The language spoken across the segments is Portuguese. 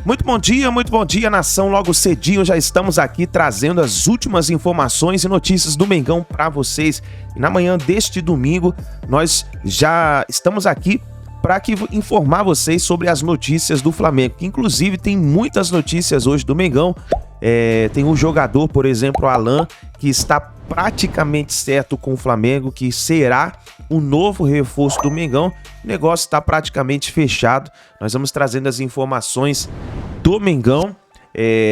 Muito bom dia, nação. Logo cedinho já estamos aqui trazendo as últimas informações e notícias do Mengão para vocês. E na manhã deste domingo, nós já estamos aqui para informar vocês sobre as notícias do Flamengo, que inclusive tem muitas notícias hoje do Mengão. Tem um jogador, por exemplo, o Alan, que está praticamente certo com o Flamengo, que será o novo reforço do Mengão. O negócio está praticamente fechado. Nós vamos trazendo as informações do Mengão.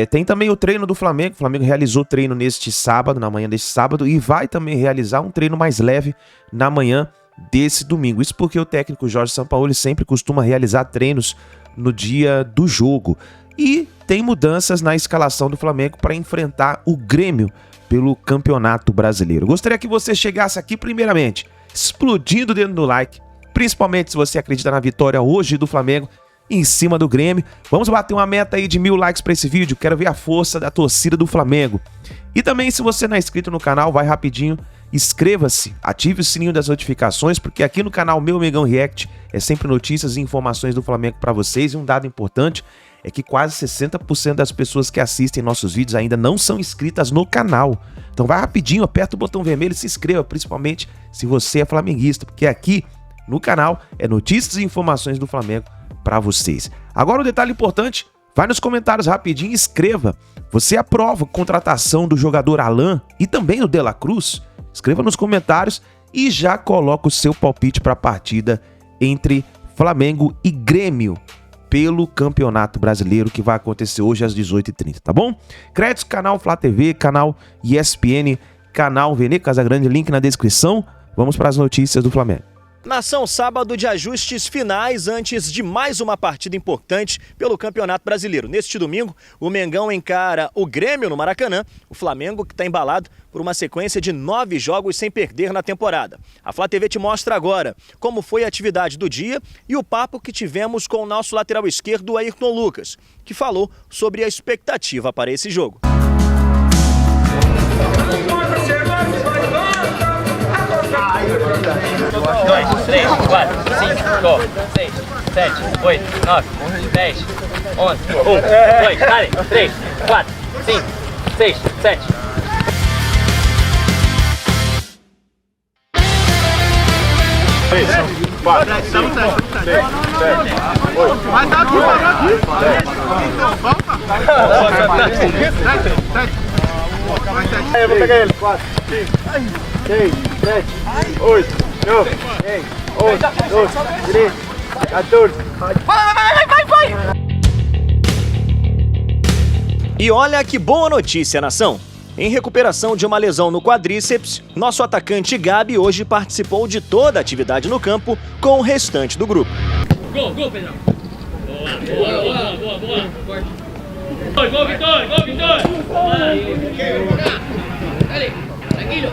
Tem também o treino do Flamengo. O Flamengo realizou treino neste sábado, na manhã deste sábado, e vai também realizar um treino mais leve na manhã desse domingo. Isso porque o técnico Jorge Sampaoli sempre costuma realizar treinos no dia do jogo. E tem mudanças na escalação do Flamengo para enfrentar o Grêmio pelo Campeonato Brasileiro. Gostaria que você chegasse aqui primeiramente explodindo o dedo no like, principalmente se você acredita na vitória hoje do Flamengo em cima do Grêmio. Vamos bater uma meta aí de 1000 likes para esse vídeo. Quero ver a força da torcida do Flamengo. E também, se você não é inscrito no canal, vai rapidinho, inscreva-se, ative o sininho das notificações, porque aqui no canal Meu Mengão React é sempre notícias e informações do Flamengo para vocês. E um dado importante é que quase 60% das pessoas que assistem nossos vídeos ainda não são inscritas no canal. Então vai rapidinho, aperta o botão vermelho e se inscreva, principalmente se você é flamenguista, porque aqui no canal é notícias e informações do Flamengo para vocês. Agora um detalhe importante, vai nos comentários rapidinho e escreva. Você aprova a contratação do jogador Alan e também o De La Cruz? Escreva nos comentários e já coloca o seu palpite para a partida entre Flamengo e Grêmio pelo Campeonato Brasileiro, que vai acontecer hoje às 18h30, tá bom? Créditos, canal Flá TV, canal ESPN, canal Vene Casagrande, link na descrição. Vamos para as notícias do Flamengo. Nação, sábado de ajustes finais antes de mais uma partida importante pelo Campeonato Brasileiro. Neste domingo, o Mengão encara o Grêmio no Maracanã, o Flamengo que está embalado por uma sequência de 9 jogos sem perder na temporada. A Flá TV te mostra agora como foi a atividade do dia e o papo que tivemos com o nosso lateral esquerdo, Ayrton Lucas, que falou sobre a expectativa para esse jogo. 2, 3, 4, 5, 6, 7, 8, 9, 10, 11, 1, 2, 3, 4, 5, 6, 7. Vai dar aqui, vai dar aqui. Então, volta. Eu vou pegar ele. 4, 5, 6, 7, 8, 9, 10, 11, 12, 13, 14. Vai! E olha que boa notícia, nação! Em recuperação de uma lesão no quadríceps, nosso atacante Gabi hoje participou de toda a atividade no campo com o restante do grupo. Gol, Pedrão! Boa! Gol, Vitor! Dale, tranquilo.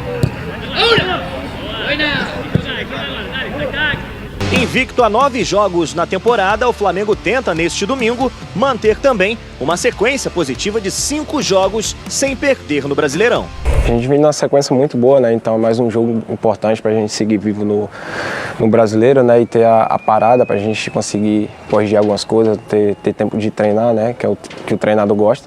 Invicto a 9 jogos na temporada, o Flamengo tenta, neste domingo, manter também uma sequência positiva de 5 jogos sem perder no Brasileirão. A gente vem numa sequência muito boa, né? Então é mais um jogo importante para a gente seguir vivo no Brasileiro, né? E ter a parada para a gente conseguir corrigir algumas coisas, ter tempo de treinar, né? Que é o que o treinador gosta.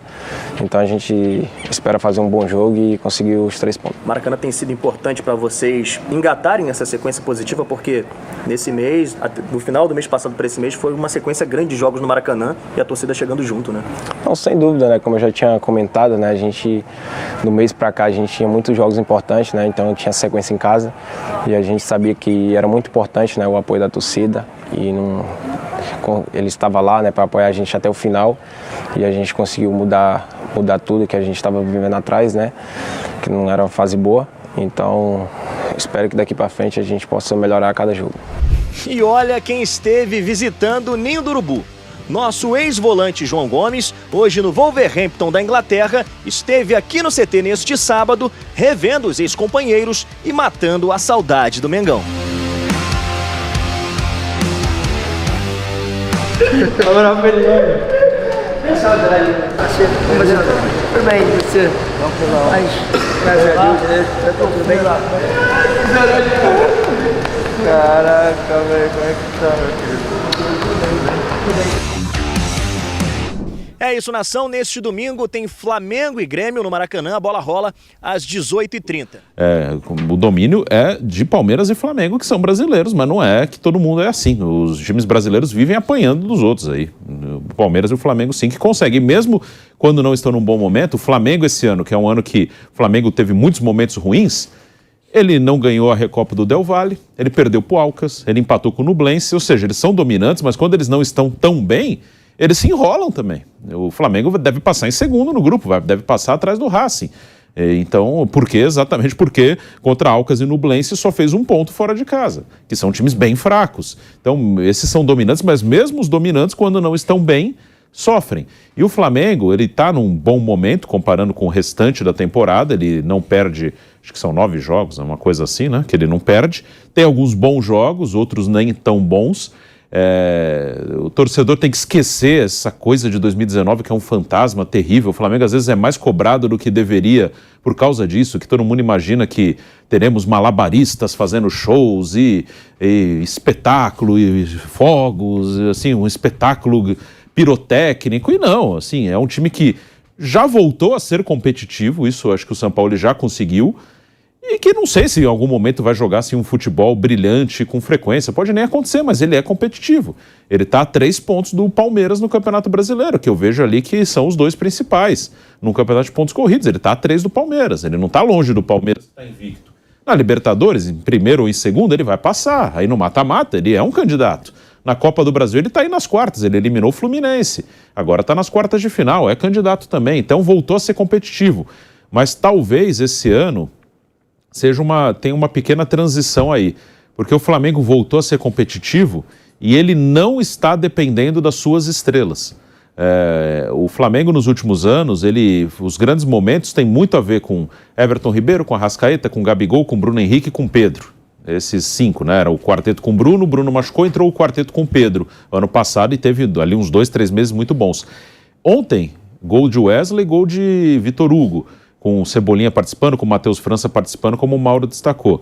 Então a gente espera fazer um bom jogo e conseguir os 3 pontos. Maracanã tem sido importante para vocês engatarem essa sequência positiva, porque nesse mês, no final do mês passado para esse mês, foi uma sequência grande de jogos no Maracanã e a torcida chegando junto, né? Não, sem dúvida, né? Como eu já tinha comentado, né? A gente, do mês para cá, a gente tinha muitos jogos importantes, né? Então tinha sequência em casa e a gente sabia que era muito importante, né? O apoio da torcida e ele estava lá, né? Para apoiar a gente até o final e a gente conseguiu mudar tudo que a gente estava vivendo atrás, né? Que não era uma fase boa. Então espero que daqui para frente a gente possa melhorar a cada jogo. E olha quem esteve visitando o Ninho do Urubu. Nosso ex-volante João Gomes, hoje no Wolverhampton da Inglaterra, esteve aqui no CT neste sábado, revendo os ex-companheiros e matando a saudade do Mengão. Saudade. Tudo bem, você? Mas, graças a Deus, tá tudo bem? Caraca, velho, como é que tá, meu querido? É isso, nação. Neste domingo tem Flamengo e Grêmio no Maracanã. A bola rola às 18h30. O domínio é de Palmeiras e Flamengo, que são brasileiros, mas não é que todo mundo é assim. Os times brasileiros vivem apanhando dos outros aí. O Palmeiras e o Flamengo sim que conseguem. Mesmo quando não estão num bom momento, o Flamengo esse ano, que é um ano que o Flamengo teve muitos momentos ruins, ele não ganhou a Recopa do Del Valle, ele perdeu pro Alcas, ele empatou com o Nublense, ou seja, eles são dominantes, mas quando eles não estão tão bem, eles se enrolam também. O Flamengo deve passar em segundo no grupo, deve passar atrás do Racing. Então, exatamente porque contra Alcas e Nublense só fez 1 ponto fora de casa, que são times bem fracos. Então, esses são dominantes, mas mesmo os dominantes, quando não estão bem, sofrem. E o Flamengo, ele está num bom momento, comparando com o restante da temporada, ele não perde, acho que são 9 jogos, é uma coisa assim, né, que ele não perde. Tem alguns bons jogos, outros nem tão bons. O torcedor tem que esquecer essa coisa de 2019, que é um fantasma terrível. O Flamengo às vezes é mais cobrado do que deveria por causa disso, que todo mundo imagina que teremos malabaristas fazendo shows e espetáculo e fogos, assim, um espetáculo pirotécnico, e não, assim, é um time que já voltou a ser competitivo, isso acho que o São Paulo já conseguiu, e que não sei se em algum momento vai jogar assim, um futebol brilhante com frequência, pode nem acontecer, mas ele é competitivo. Ele está a 3 pontos do Palmeiras no Campeonato Brasileiro, que eu vejo ali que são os 2 principais no Campeonato de Pontos Corridos. Ele está a 3 do Palmeiras, ele não está longe do Palmeiras que está invicto. Na Libertadores, em primeiro ou em segundo, ele vai passar, aí no mata-mata ele é um candidato. Na Copa do Brasil ele está aí nas quartas, ele eliminou o Fluminense, agora está nas quartas de final, é candidato também, então voltou a ser competitivo. Mas talvez esse ano tem uma pequena transição aí, porque o Flamengo voltou a ser competitivo e ele não está dependendo das suas estrelas. O Flamengo nos últimos anos, os grandes momentos têm muito a ver com Everton Ribeiro, com Arrascaeta, com Gabigol, com Bruno Henrique e com Pedro. Esses 5, né? Era o quarteto com Bruno machucou, entrou o quarteto com Pedro ano passado e teve ali uns 2, 3 meses muito bons. Ontem, gol de Wesley, gol de Vitor Hugo, com o Cebolinha participando, com o Matheus França participando, como o Mauro destacou.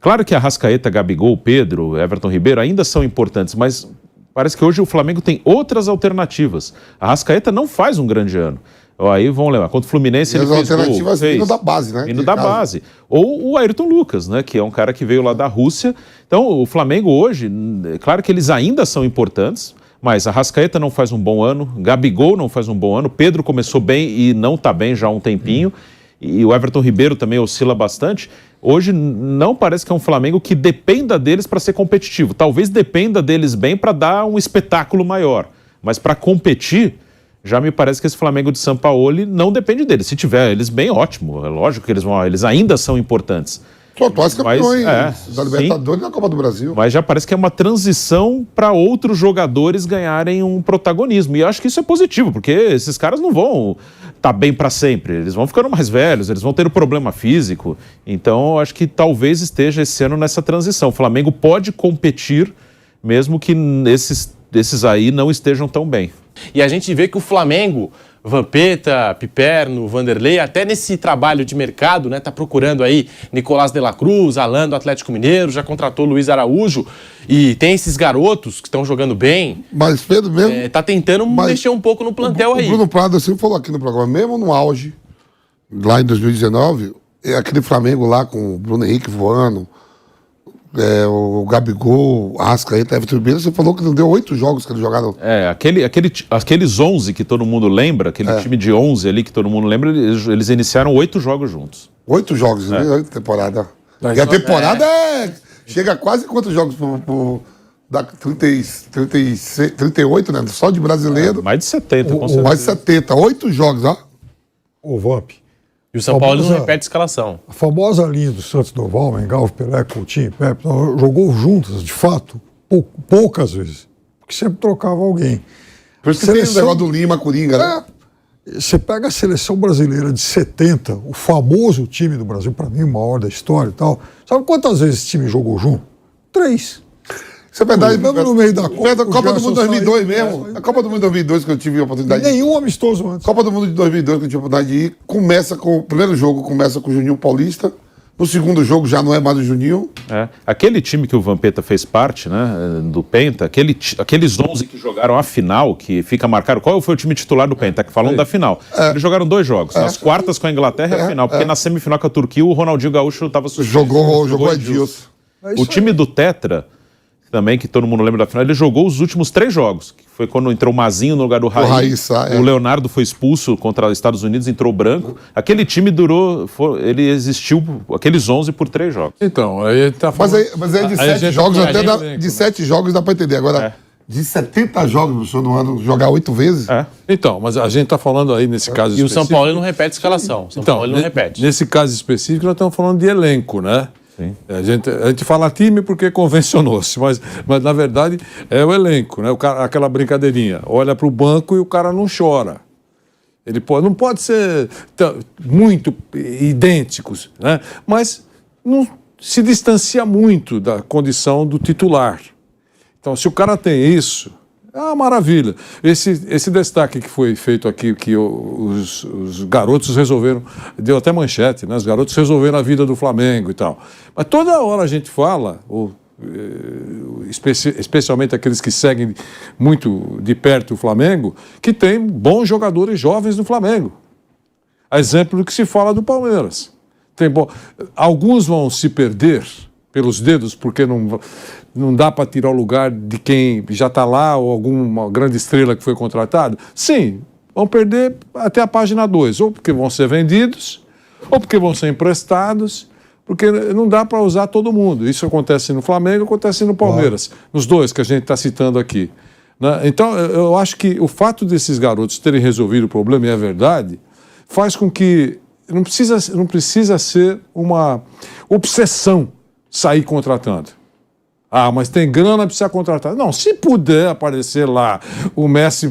Claro que Arrascaeta, Gabigol, Pedro, Everton Ribeiro ainda são importantes, mas parece que hoje o Flamengo tem outras alternativas. Arrascaeta não faz um grande ano. Aí vão lembrar, contra o Fluminense ele fez alternativas vindo da base, né? Vindo da base. Ou o Ayrton Lucas, né? Que é um cara que veio lá da Rússia. Então, o Flamengo hoje, claro que eles ainda são importantes, mas Arrascaeta não faz um bom ano, Gabigol não faz um bom ano, Pedro começou bem e não está bem já há um tempinho, e o Everton Ribeiro também oscila bastante. Hoje não parece que é um Flamengo que dependa deles para ser competitivo. Talvez dependa deles bem para dar um espetáculo maior, mas para competir, já me parece que esse Flamengo de Sampaoli não depende deles. Se tiver eles bem, ótimo. É lógico que eles ainda são importantes. São atuais campeões da Libertadores e da Copa do Brasil. Mas já parece que é uma transição para outros jogadores ganharem um protagonismo. E eu acho que isso é positivo, porque esses caras não vão estar bem para sempre. Eles vão ficando mais velhos, eles vão ter um problema físico. Então, eu acho que talvez esteja esse ano nessa transição. O Flamengo pode competir, mesmo que esses aí não estejam tão bem. E a gente vê que o Flamengo, Vampeta, Piperno, Vanderlei, até nesse trabalho de mercado, né, tá procurando aí Nicolás de la Cruz, Alan do Atlético Mineiro, já contratou Luiz Araújo, e tem esses garotos que estão jogando bem. Mas Pedro mesmo... tá tentando mexer um pouco no plantel aí. O Bruno Prado sempre falou aqui no programa, mesmo no auge, lá em 2019, aquele Flamengo lá com o Bruno Henrique voando, o Gabigol, Arrascaeta, Everton Ribeiro, você falou que não deu 8 jogos que eles jogaram. Aqueles 11 que todo mundo lembra, aquele time de 11 ali que todo mundo lembra, eles iniciaram 8 jogos juntos. 8 jogos, né? Temporada. E a temporada chega a quase quantos jogos da 38, né? Só de brasileiro. Mais de 70, com certeza. Mais de 70, 8 jogos, ó. O Vamp. E o São Paulo não repete a escalação. A famosa linha do Santos Noval, Mengal, Pelé, Coutinho, Pepe, jogou juntas, de fato, poucas vezes. Porque sempre trocava alguém. Por isso que tem o negócio do Lima, Coringa, né? Você pega a seleção brasileira de 70, o famoso time do Brasil, para mim, o maior da história e tal. Sabe quantas vezes esse time jogou junto? 3. Isso é verdade. Mesmo no meio da Copa. Copa do Mundo 2002 mesmo. A Copa do Mundo 2002 que eu tive a oportunidade Nenhum amistoso antes. Copa do Mundo de 2002 que eu tive a oportunidade de ir. Começa com o primeiro jogo, começa com o Juninho Paulista, No segundo jogo já não é mais o Juninho. Aquele time que o Vampeta fez parte, né, do Penta, aqueles 11 que jogaram a final, que fica marcado. Qual foi o time titular do Penta? Falando da final. Eles jogaram 2 jogos. Nas quartas com a Inglaterra e a final. Porque na semifinal com a Turquia, o Ronaldinho Gaúcho estava suspenso. Jogou Edilson. O time do Tetra, também, que todo mundo lembra da final, ele jogou os últimos 3 jogos, que foi quando entrou o Mazinho no lugar do Raí. O Leonardo foi expulso contra os Estados Unidos, entrou o Branco. Aquele time ele existiu, aqueles 11 por 3 jogos. Então, aí tá falando... Mas aí de 7 jogos, de 7 jogos dá pra entender. Agora, de 70 jogos no ano, jogar 8 vezes... Então, mas a gente tá falando aí nesse caso específico... E o São Paulo não repete escalação. São Paulo não repete. Nesse caso específico, nós estamos falando de elenco, né? Sim. A gente fala time porque convencionou-se, mas na verdade é o elenco, né? Aquela brincadeirinha. Olha para o banco e o cara não chora. Não pode ser muito idênticos, né? Mas não se distancia muito da condição do titular. Então, se o cara tem isso, é uma maravilha. Esse destaque que foi feito aqui, que os garotos resolveram, deu até manchete, né? Os garotos resolveram a vida do Flamengo e tal. Mas toda hora a gente fala, especialmente aqueles que seguem muito de perto o Flamengo, que tem bons jogadores jovens no Flamengo. A exemplo do que se fala do Palmeiras. Alguns vão se perder pelos dedos, porque não dá para tirar o lugar de quem já está lá ou alguma grande estrela que foi contratado? Sim, vão perder até a página 2, ou porque vão ser vendidos, ou porque vão ser emprestados, porque não dá para usar todo mundo. Isso acontece no Flamengo, acontece no Palmeiras, nos dois que a gente está citando aqui. Né? Então, eu acho que o fato desses garotos terem resolvido o problema, e é verdade, faz com que não precisa ser uma obsessão sair contratando. Mas tem grana, precisa contratar. Não, se puder aparecer lá, o Messi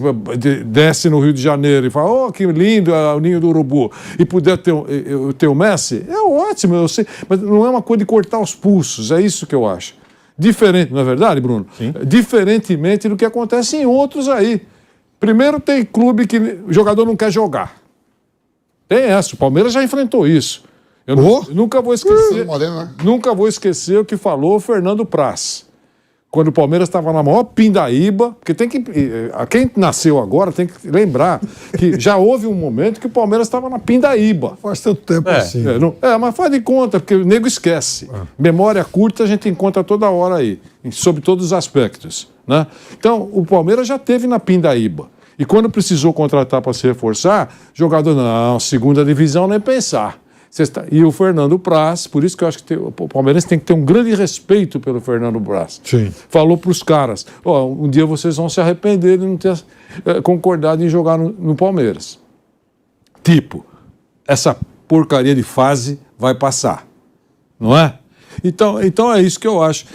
desce no Rio de Janeiro e fala, que lindo é o Ninho do Urubu, e puder ter o Messi, é ótimo, eu sei, mas não é uma coisa de cortar os pulsos, é isso que eu acho. Diferente, não é verdade, Bruno? Sim. Diferentemente do que acontece em outros aí. Primeiro tem clube que o jogador não quer jogar. Tem essa, o Palmeiras já enfrentou isso. Eu nunca vou esquecer. Nunca vou esquecer o que falou o Fernando Praz. Quando o Palmeiras estava na maior pindaíba, porque quem nasceu agora tem que lembrar que já houve um momento que o Palmeiras estava na pindaíba. Faz tanto tempo assim. Mas faz de conta, porque o nego esquece. Memória curta a gente encontra toda hora aí, sobre todos os aspectos. Né? Então, o Palmeiras já teve na pindaíba. E quando precisou contratar para se reforçar, jogador, não, segunda divisão nem pensar. E o Fernando Praz, por isso que eu acho que o Palmeiras tem que ter um grande respeito pelo Fernando Praz. Sim. Falou para os caras, um dia vocês vão se arrepender de não ter concordado em jogar no Palmeiras. Essa porcaria de fase vai passar, não é? Então é isso que eu acho.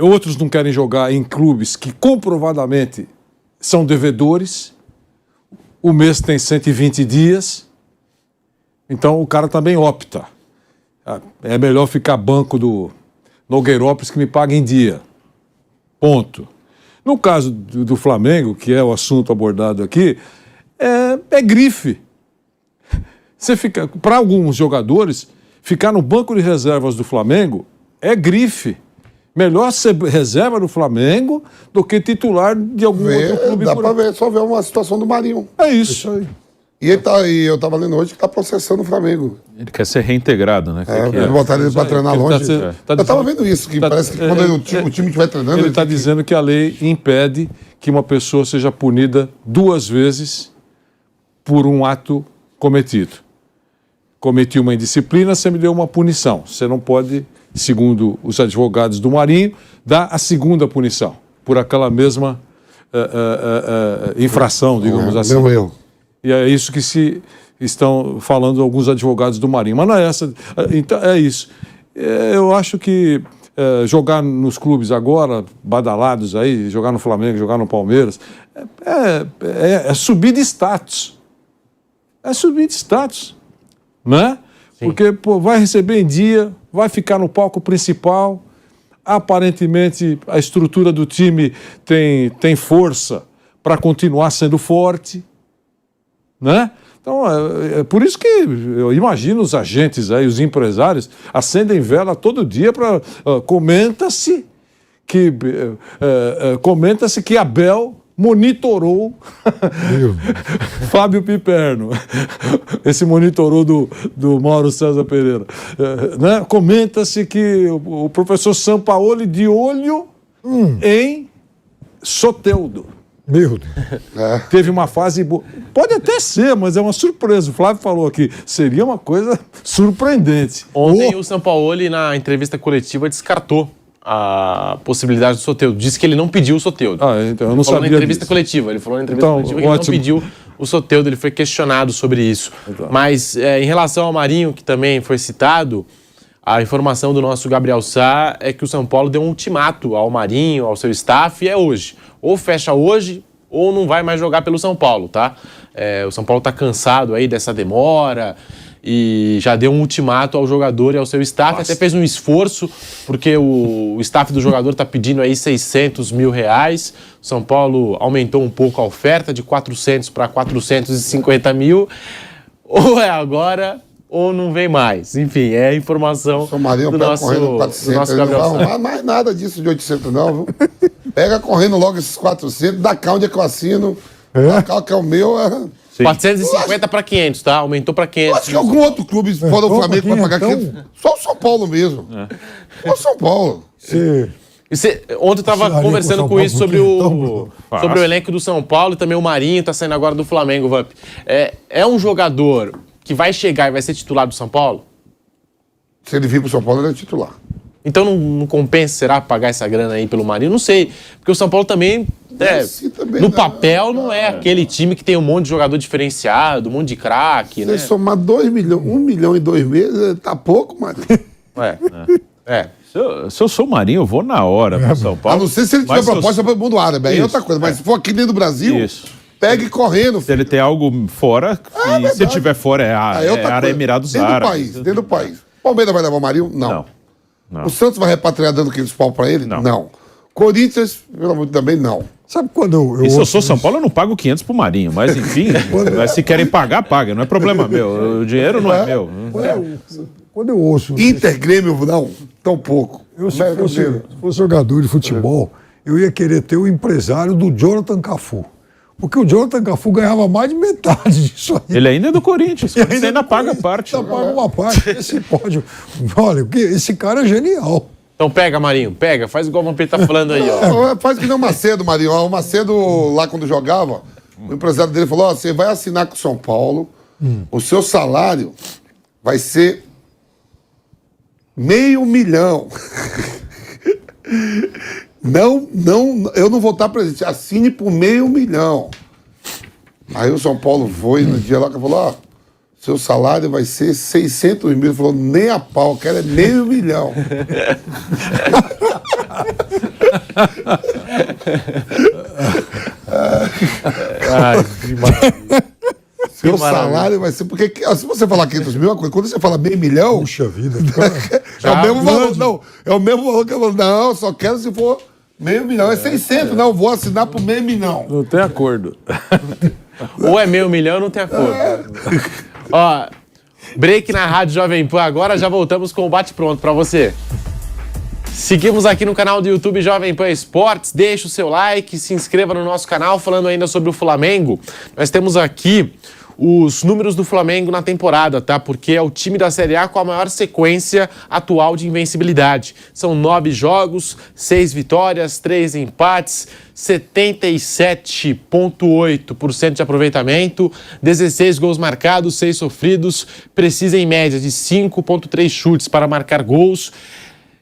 Outros não querem jogar em clubes que comprovadamente são devedores, o mês tem 120 dias... Então o cara também opta. É melhor ficar banco do Nogueirópolis que me paga em dia. Ponto. No caso do Flamengo, que é o assunto abordado aqui, é grife. Para alguns jogadores, ficar no banco de reservas do Flamengo é grife. Melhor ser reserva do Flamengo do que titular de algum outro clube. Dá para ver, só ver uma situação do Marinho. É isso aí. E eu estava lendo hoje que está processando o Flamengo. Ele quer ser reintegrado, né? Botaram ele para treinar longe. Eu estava vendo isso, que parece que quando o time estiver treinando... Ele está dizendo que a lei impede que uma pessoa seja punida 2 vezes por um ato cometido. Cometi uma indisciplina, você me deu uma punição. Você não pode, segundo os advogados do Marinho, dar a segunda punição por aquela mesma infração, digamos assim. Meu erro. E é isso que se estão falando alguns advogados do Marinho. Mas não é essa. Então, é isso. Eu acho que jogar nos clubes agora, badalados aí, jogar no Flamengo, jogar no Palmeiras, é subir de status. É subir de status. Né? Porque vai receber em dia, vai ficar no palco principal. Aparentemente, a estrutura do time tem força para continuar sendo forte. né? Então, é por isso que eu imagino os agentes aí, os empresários, acendem vela todo dia para... Comenta-se que Abel monitorou Fábio Piperno. Esse monitorou do Mauro César Pereira. Né? Comenta-se que o professor Sampaoli de olho em Soteldo. Meu Deus. Teve uma fase boa. Pode até ser, mas é uma surpresa. O Flávio falou aqui, seria uma coisa surpreendente. Ontem o Sampaoli, na entrevista coletiva, descartou a possibilidade do Soteldo. Disse que ele não pediu o Soteldo. Então eu não sabia na entrevista disso. coletiva. Ele falou na entrevista coletiva que ele não pediu o Soteldo. Ele foi questionado sobre isso. Então. Mas em relação ao Marinho, que também foi citado, a informação do nosso Gabriel Sá é que o São Paulo deu um ultimato ao Marinho, ao seu staff, e é hoje. Ou fecha hoje, ou não vai mais jogar pelo São Paulo, tá? O São Paulo tá cansado aí dessa demora e já deu um ultimato ao jogador e ao seu staff. Até fez um esforço, porque o staff do jogador tá pedindo aí 600 mil reais. O São Paulo aumentou um pouco a oferta de 400 para 450 mil. Ou é agora... ou não vem mais. Enfim, é a informação do nosso Gabriel. Não vai arrumar mais nada disso de 800 não, viu? Pega correndo logo esses 400, dá cá onde é que eu assino, dá cá que é o meu. 450 para 500, tá? Aumentou para 500. Acho que algum outro clube fora do Flamengo vai pagar 500. Só o São Paulo mesmo. Só o São Paulo. Ontem eu estava conversando com isso sobre o elenco do São Paulo e também o Marinho está saindo agora do Flamengo, Vamp. É um jogador que vai chegar e vai ser titular do São Paulo? Se ele vir pro São Paulo, ele é titular. Então não compensa, será, pagar essa grana aí pelo Marinho? Não sei, porque o São Paulo também, no papel, não é aquele time que tem um monte de jogador diferenciado, um monte de craque, né? Se somar 2 milhões, 1 milhão em 2 meses, tá pouco, Marinho. Se eu sou o Marinho, eu vou na hora pro São Paulo. A não ser se ele tiver proposta para o mundo árabe, aí é outra coisa. Mas se for aqui dentro do Brasil... Pegue correndo. Se ele tem algo fora, e se ele tiver fora, é Emirados Árabes. Dentro do país. Palmeiras vai levar o Marinho? Não. O Santos vai repatriar dando 500 pau pra ele? Não. Corinthians, pelo amor de Deus, também não. Sabe quando eu se eu sou São Paulo, eu não pago 500 pro Marinho. Mas enfim, se querem pagar, paga. Não é problema meu. O dinheiro não é meu. Quando eu ouço... Inter, Grêmio, não. Tão pouco. Se fosse jogador de futebol, eu ia querer ter o empresário do Jonathan Cafu. Porque o Jonathan Cafu ganhava mais de metade disso aí. Ele ainda é do Corinthians. Ele ainda paga parte. Ainda paga uma parte. Esse pode... Olha, esse cara é genial. Então pega, Marinho. Pega. Faz igual o Vampiro tá falando aí, ó. Faz que nem o Macedo, Marinho. O Macedo, lá quando jogava, o empresário dele falou, você vai assinar com o São Paulo, o seu salário vai ser $500 mil. Não, eu não vou estar presente. Assine por $500 mil. Aí o São Paulo foi no dia lá que falou: seu salário vai ser 600 mil. Ele falou: nem a pau, quero é $500 mil. Seu salário vai ser. Porque se você falar 500 mil, é uma coisa. Quando você fala $500 mil. Puxa vida. É o mesmo valor. Não, é o mesmo valor que eu falo. Não, só quero se for $500 mil. É 600, não. Vou assinar por $500 mil. Não tem acordo. Ou é $500 mil ou não tem acordo. Ó, break na Rádio Jovem Pan. Agora já voltamos com o bate-pronto pra você. Seguimos aqui no canal do YouTube Jovem Pan Esportes. Deixa o seu like, se inscreva no nosso canal. Falando ainda sobre o Flamengo, nós temos aqui os números do Flamengo na temporada, tá? Porque é o time da Série A com a maior sequência atual de invencibilidade. São 9 jogos, 6 vitórias, 3 empates, 77,8% de aproveitamento, 16 gols marcados, 6 sofridos, precisa em média de 5,3 chutes para marcar gols.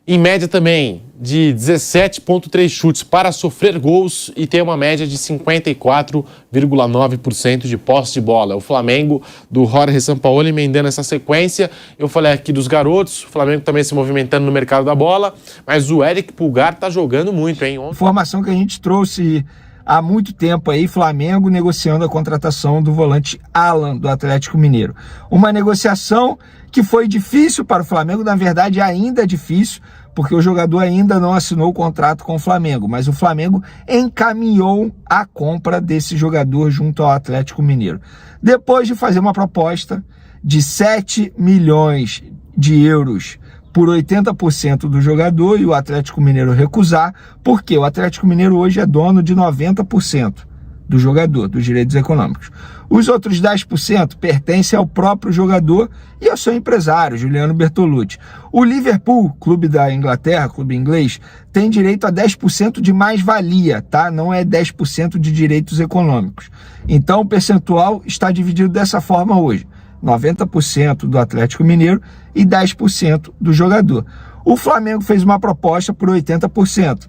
Em média também de 17,3 chutes para sofrer gols e tem uma média de 54,9% de posse de bola. O Flamengo do Jorge Sampaoli emendando essa sequência. Eu falei aqui dos garotos, o Flamengo também se movimentando no mercado da bola, mas o Eric Pulgar tá jogando muito, hein? Informação que a gente trouxe há muito tempo aí, Flamengo negociando a contratação do volante Alan, do Atlético Mineiro. Uma negociação que foi difícil para o Flamengo, na verdade ainda é difícil, porque o jogador ainda não assinou o contrato com o Flamengo, mas o Flamengo encaminhou a compra desse jogador junto ao Atlético Mineiro. Depois de fazer uma proposta de 7 milhões de euros por 80% do jogador e o Atlético Mineiro recusar, porque o Atlético Mineiro hoje é dono de 90% do jogador, dos direitos econômicos. Os outros 10% pertencem ao próprio jogador e ao seu empresário, Juliano Bertolucci. O Liverpool, clube da Inglaterra, clube inglês, tem direito a 10% de mais-valia, tá? Não é 10% de direitos econômicos. Então o percentual está dividido dessa forma hoje. 90% do Atlético Mineiro e 10% do jogador. O Flamengo fez uma proposta por 80%.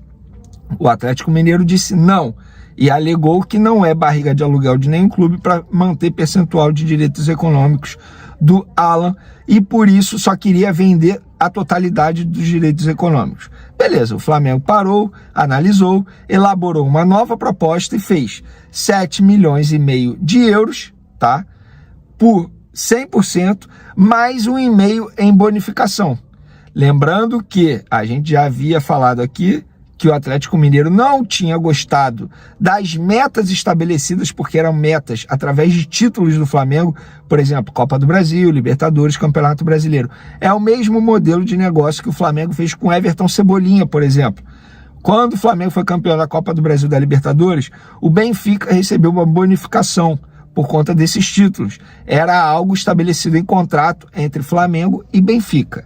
O Atlético Mineiro disse não e alegou que não é barriga de aluguel de nenhum clube para manter percentual de direitos econômicos do Alan e por isso só queria vender a totalidade dos direitos econômicos. Beleza, o Flamengo parou, analisou, elaborou uma nova proposta e fez 7 milhões e meio de euros, tá? Por 100%, mais 1,5 em bonificação. Lembrando que a gente já havia falado aqui que o Atlético Mineiro não tinha gostado das metas estabelecidas, porque eram metas através de títulos do Flamengo, por exemplo, Copa do Brasil, Libertadores, Campeonato Brasileiro. É o mesmo modelo de negócio que o Flamengo fez com Everton Cebolinha, por exemplo. Quando o Flamengo foi campeão da Copa do Brasil da Libertadores, o Benfica recebeu uma bonificação por conta desses títulos. Era algo estabelecido em contrato entre Flamengo e Benfica.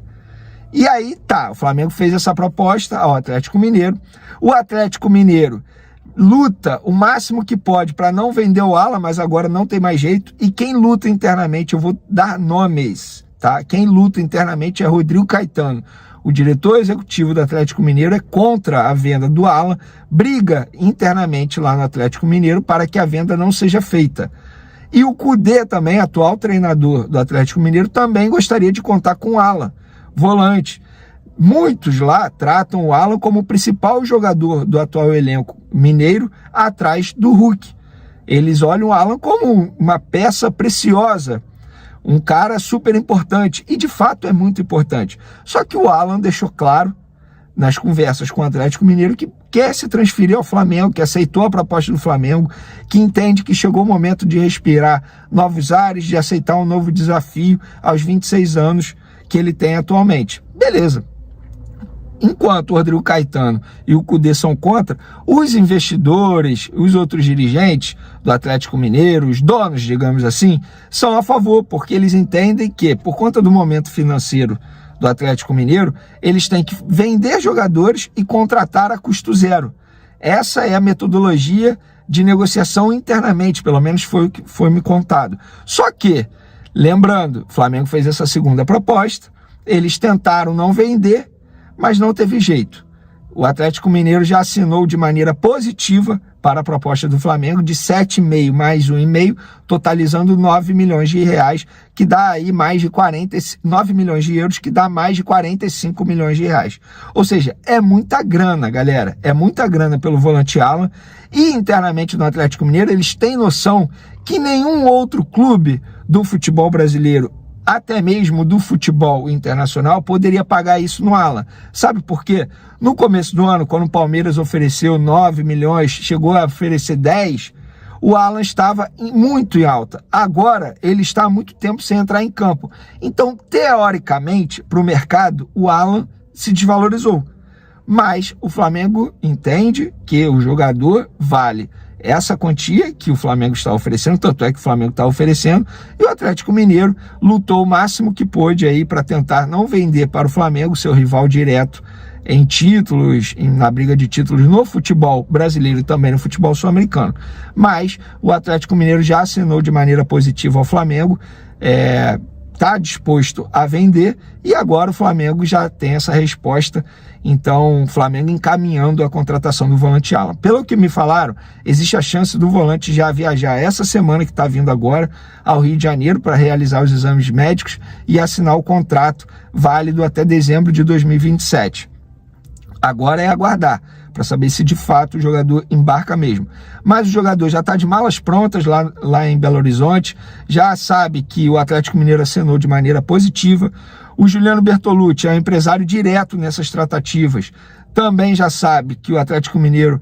E aí tá, o Flamengo fez essa proposta ao Atlético Mineiro. O Atlético Mineiro luta o máximo que pode para não vender o Alan, mas agora não tem mais jeito. E quem luta internamente, eu vou dar nomes, tá? Quem luta internamente é Rodrigo Caetano. O diretor executivo do Atlético Mineiro é contra a venda do Alan, briga internamente lá no Atlético Mineiro para que a venda não seja feita. E o Kudê também, atual treinador do Atlético Mineiro, também gostaria de contar com o Alan, volante. Muitos lá tratam o Alan como o principal jogador do atual elenco mineiro, atrás do Hulk. Eles olham o Alan como uma peça preciosa, um cara super importante, e de fato é muito importante. Só que o Alan deixou claro nas conversas com o Atlético Mineiro que quer se transferir ao Flamengo, que aceitou a proposta do Flamengo, que entende que chegou o momento de respirar novos ares, de aceitar um novo desafio aos 26 anos que ele tem atualmente. Beleza. Enquanto o Rodrigo Caetano e o Kudê são contra, os investidores, os outros dirigentes do Atlético Mineiro, os donos, digamos assim, são a favor, porque eles entendem que, por conta do momento financeiro do Atlético Mineiro, eles têm que vender jogadores e contratar a custo zero. Essa é a metodologia de negociação internamente, pelo menos foi o que foi me contado. Só que, lembrando, o Flamengo fez essa segunda proposta, eles tentaram não vender, mas não teve jeito. O Atlético Mineiro já assinou de maneira positiva para a proposta do Flamengo de 7,5 mais 1,5, totalizando 9 milhões de reais, que dá aí mais de 9 milhões de euros, que dá mais de 45 milhões de reais. Ou seja, é muita grana, galera. É muita grana pelo volante Alan. E internamente no Atlético Mineiro, eles têm noção que nenhum outro clube do futebol brasileiro, até mesmo do futebol internacional, poderia pagar isso no Alan. Sabe por quê? No começo do ano, quando o Palmeiras ofereceu 9 milhões, chegou a oferecer 10, o Alan estava muito em alta. Agora, ele está há muito tempo sem entrar em campo. Então, teoricamente, para o mercado, o Alan se desvalorizou. Mas o Flamengo entende que o jogador vale essa quantia que o Flamengo está oferecendo, tanto é que o Flamengo está oferecendo, e o Atlético Mineiro lutou o máximo que pôde aí para tentar não vender para o Flamengo, seu rival direto em títulos, na briga de títulos no futebol brasileiro e também no futebol sul-americano. Mas o Atlético Mineiro já assinou de maneira positiva ao Flamengo, está disposto a vender, e agora o Flamengo já tem essa resposta. Então, o Flamengo encaminhando a contratação do volante Alan. Pelo que me falaram, existe a chance do volante já viajar essa semana que está vindo agora ao Rio de Janeiro para realizar os exames médicos e assinar o contrato válido até dezembro de 2027. Agora é aguardar, para saber se de fato o jogador embarca mesmo. Mas o jogador já está de malas prontas lá em Belo Horizonte, já sabe que o Atlético Mineiro acenou de maneira positiva. O Juliano Bertolucci é um empresário direto nessas tratativas, também já sabe que o Atlético Mineiro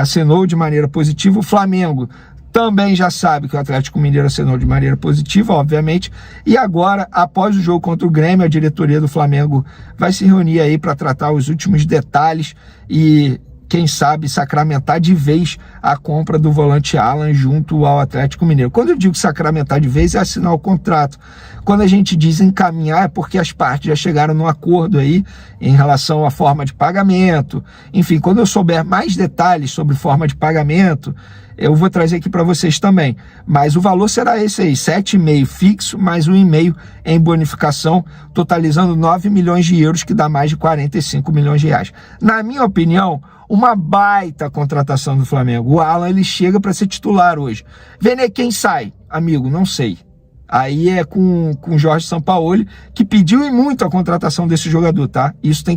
acenou de maneira positiva. O Flamengo também já sabe que o Atlético Mineiro assinou de maneira positiva, obviamente. E agora, após o jogo contra o Grêmio, a diretoria do Flamengo vai se reunir aí para tratar os últimos detalhes e, quem sabe, sacramentar de vez a compra do volante Alan junto ao Atlético Mineiro. Quando eu digo sacramentar de vez, é assinar o contrato. Quando a gente diz encaminhar, é porque as partes já chegaram num acordo aí em relação à forma de pagamento. Enfim, quando eu souber mais detalhes sobre forma de pagamento, eu vou trazer aqui para vocês também. Mas o valor será esse aí, 7,5 fixo, mais 1,5 em bonificação, totalizando 9 milhões de euros, que dá mais de 45 milhões de reais. Na minha opinião, uma baita contratação do Flamengo. O Alan, ele chega para ser titular hoje. Vene quem sai? Amigo, não sei. Aí é com o Jorge Sampaoli, que pediu e muito a contratação desse jogador, tá? Isso tem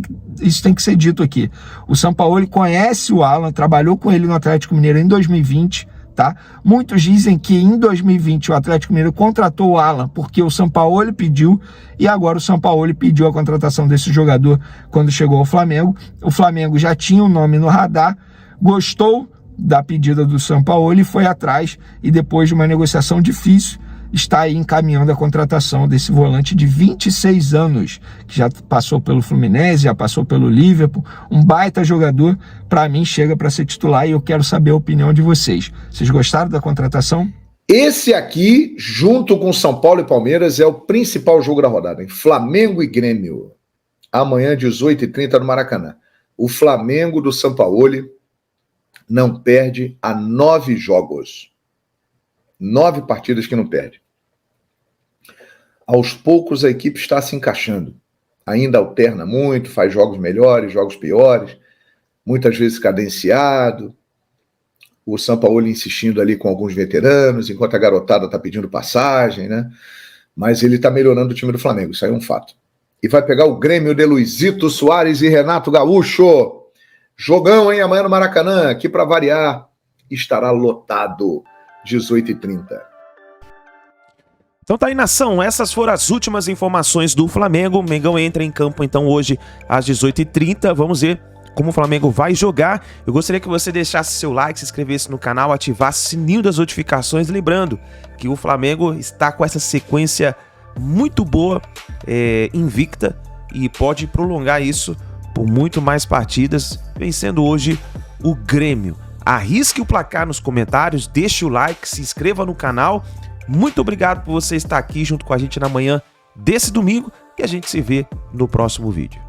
que ser dito aqui. O Sampaoli conhece o Alan, trabalhou com ele no Atlético Mineiro em 2020, tá? Muitos dizem que em 2020 o Atlético Mineiro contratou o Alan porque o Sampaoli pediu, e agora o Sampaoli pediu a contratação desse jogador quando chegou ao Flamengo. O Flamengo já tinha o nome no radar, gostou da pedida do Sampaoli, foi atrás e depois de uma negociação difícil, está aí encaminhando a contratação desse volante de 26 anos, que já passou pelo Fluminense, já passou pelo Liverpool, um baita jogador. Para mim chega para ser titular e eu quero saber a opinião de vocês. Vocês gostaram da contratação? Esse aqui, junto com São Paulo e Palmeiras, é o principal jogo da rodada, hein? Flamengo e Grêmio, amanhã 18h30 no Maracanã. O Flamengo do Sampaoli não perde há 9 jogos. 9 partidas que não perde. Aos poucos a equipe está se encaixando. Ainda alterna muito, faz jogos melhores, jogos piores, muitas vezes cadenciado. O Sampaoli insistindo ali com alguns veteranos, enquanto a garotada está pedindo passagem, né? Mas ele está melhorando o time do Flamengo, isso aí é um fato. E vai pegar o Grêmio de Luizito Soares e Renato Gaúcho. Jogão, hein? Amanhã no Maracanã, que para variar estará lotado. 18h30. Então tá aí, nação, essas foram as últimas informações do Flamengo. O Mengão entra em campo então hoje às 18h30, vamos ver como o Flamengo vai jogar. Eu gostaria que você deixasse seu like, se inscrevesse no canal, ativasse o sininho das notificações, lembrando que o Flamengo está com essa sequência muito boa, invicta, e pode prolongar isso por muito mais partidas, vencendo hoje o Grêmio. Arrisque o placar nos comentários, deixe o like, se inscreva no canal. Muito obrigado por você estar aqui junto com a gente na manhã desse domingo e a gente se vê no próximo vídeo.